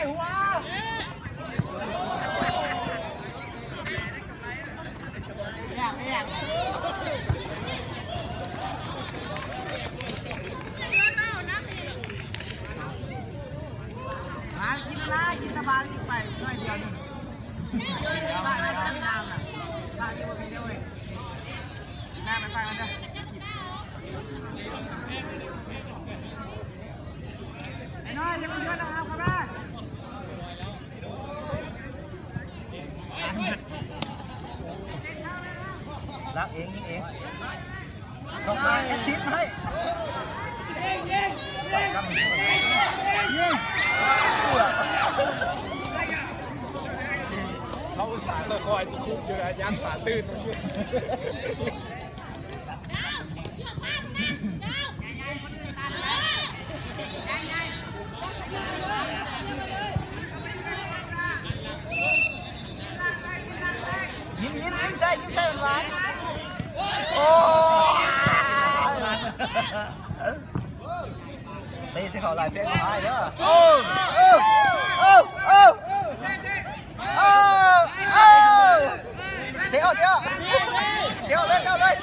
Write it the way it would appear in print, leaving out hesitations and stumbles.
หัวอยากมากินอะไรกินสบายกินไปหน่อยเดียวนี่บ้านอะไรบ้านทางอ่ะบ้านที่มันมีด้วยแม่ไปฟังกันเด้อไอ้น้อยยังไม่เยอะนะครับครับแม่รักเองนี่เองต้องการแอชิดให้ยิงเขาอุตส่าห์คอยสิคุกอยู่แล้วยันป่าตื้นยิ้มใส่หวานโอ้ตีสิเขาหลายเพี้ยนหายเด้อโอ้เดี๋ยวเล่นเอาเลย